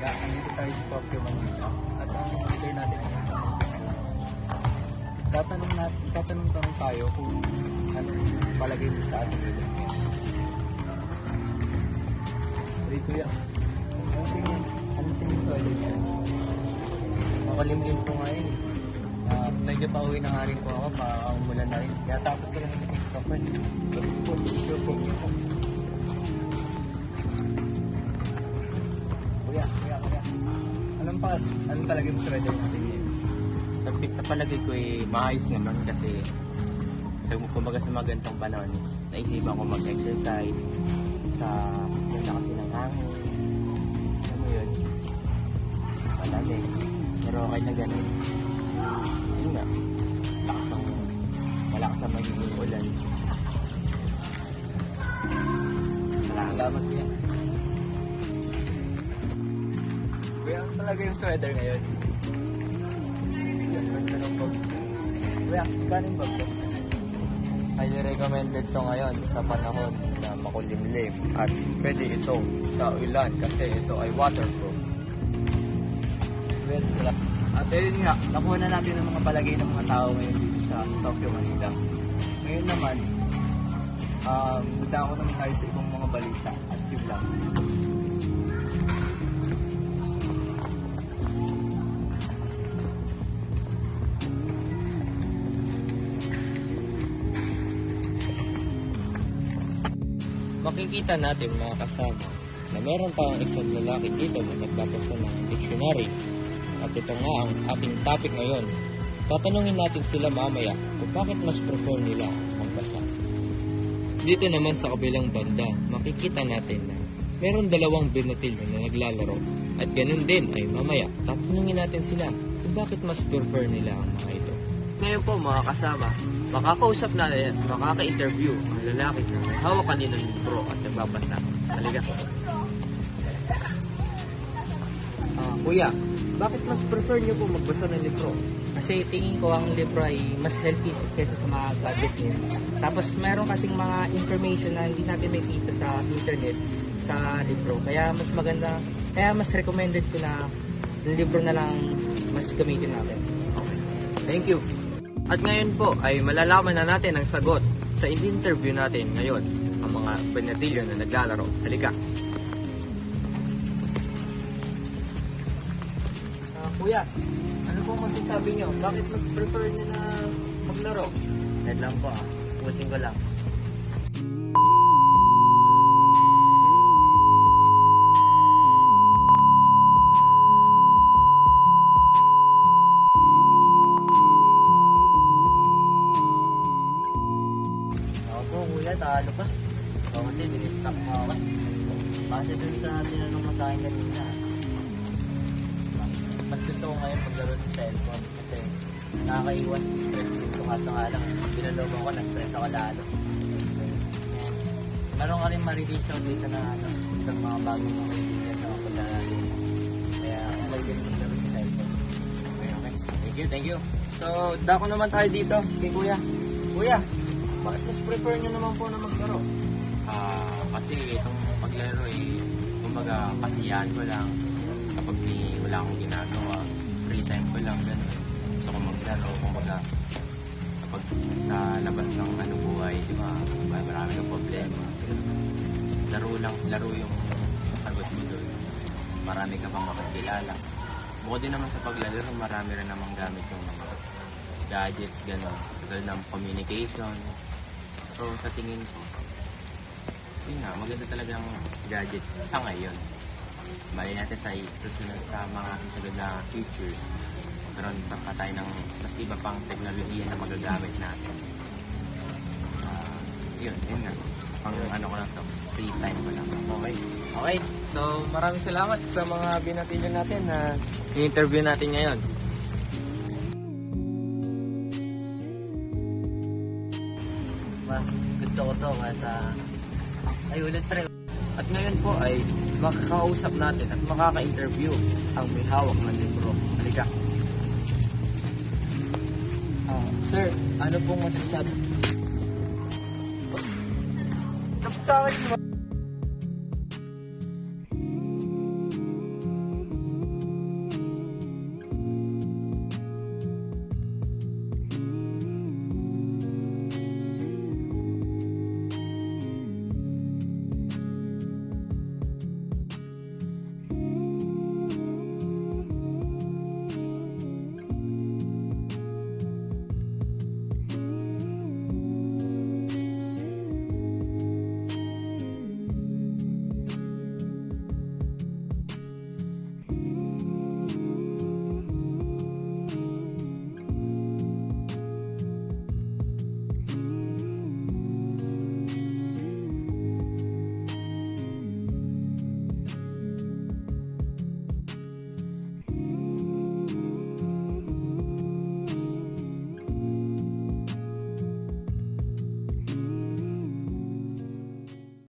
nga, andito tayo sa Tokyo, Manila. At ang leader natin ngayon, tatanong tayo kung anong palagay mo sa ating leader. Hey kuya, anong tingin sa leader niya? Makalimlim po ngayon. Medyo pauwi na nga rin po ako, umulan na rin. Kaya tapos ko lang sa TikTok ko. Kasi po, Kuya. Anong palagay mo sa weather natin ngayon? Sa palagay ko maayos naman kasi kumbaga sa magandang panahon, naisipan ko mag-exercise sa ganda kasi ng hangin. Alam mo yun? Malamig. Pero okay na ganun. Yun nga. Malakas ang magiging ulan. Salamat kuya. Kuya, ang palagay mo sa weather ngayon? Kuya, kanin ba ito? Highly recommended to ngayon sa panahon na makulimlim at pwede ito sa ulan kasi ito ay waterproof. At ayun nga, nakuha na natin ang mga palagay ng mga tao ngayon dito sa Tokyo, Manila. Ngayon naman, ko naman tayo sa ibang mga balita at yun lang. Makikita natin mga kasama na meron tayong isang lalaki dito na nagbabasa ng dictionary. At ito nga ang ating topic ngayon. Tatanungin natin sila mamaya kung bakit mas prefer nila magbasa. Dito naman sa kabilang banda, makikita natin na meron dalawang binatilyo na naglalaro. At ganun din ay mamaya, tatanungin natin sila kung bakit mas prefer nila ang mga ito. Ngayon po mga kasama, makakausap natin, makaka-interview ang lalaki na may hawak kanina ng libro at nagbabasa. Halika po. Kuya, bakit mas prefer niyo po magbasa ng libro? Kasi tingin ko ang libro ay mas healthy kaysa sa mga gadget niya. Tapos meron kasing mga information na hindi natin makita sa internet sa libro. Kaya mas maganda, kaya mas recommended ko na yung libro na lang mas gamitin natin. Okay. Thank you. At ngayon po ay malalaman na natin ang sagot sa interview natin ngayon ang mga binatilyo na naglalaro. Halika. Kuya, ano pong masasabi nyo? Bakit mas prefer nyo na maglaro? Head lang po Pusing ko lang. Ako kuya, talo ka. O kasi binistak mo ako. Base dun sa tinanong mo sa akin kanina. Mas gusto ko ngayon maglaro sa cellphone kasi nakakaiwas stress dito kaso nga lang binalobo ko na stress ako lalo. And meron ka rin ma-release dito na sa mga bagong mga kaibigan na ako lalo. Kaya okay din maglaro sa cellphone. Okay. Thank you. So, dako naman tayo dito kay Kuya. Kuya, bakit mas prefer nyo naman po na maglaro? Kasi itong paglaro kumbaga kasiyahan ko lang kapag wala akong ginagawa, free time ko lang, gano'n. Gusto ko maglaro, kumbaga kapag sa labas ng buhay, di ba, marami ng problema. Laro yung sagot mo doon. Marami ka pang makakilala. Bukod din naman sa paglalaro, marami rin namang gamit yung mga gadgets, gano'n. Katulad ng communication. So, sa tingin ko, yun nga, maganda talagang gadget sa ngayon. Bali natin sa susunod sa mga susunod na future, magkaroon pa tayo ng mas iba pang teknolohiya na magagamit natin. Yun nga. Pang ko lang to, free time ko lang. Okay. So, maraming salamat sa mga binatilyo natin na i-interview natin ngayon. Mas gusto ko to kaysa ay ulit pa rin. At ngayon po ay makakausap natin at makaka-interview ang may hawak ng libro. Halika. Sir, ano pong masasabi? Dapat sa akin,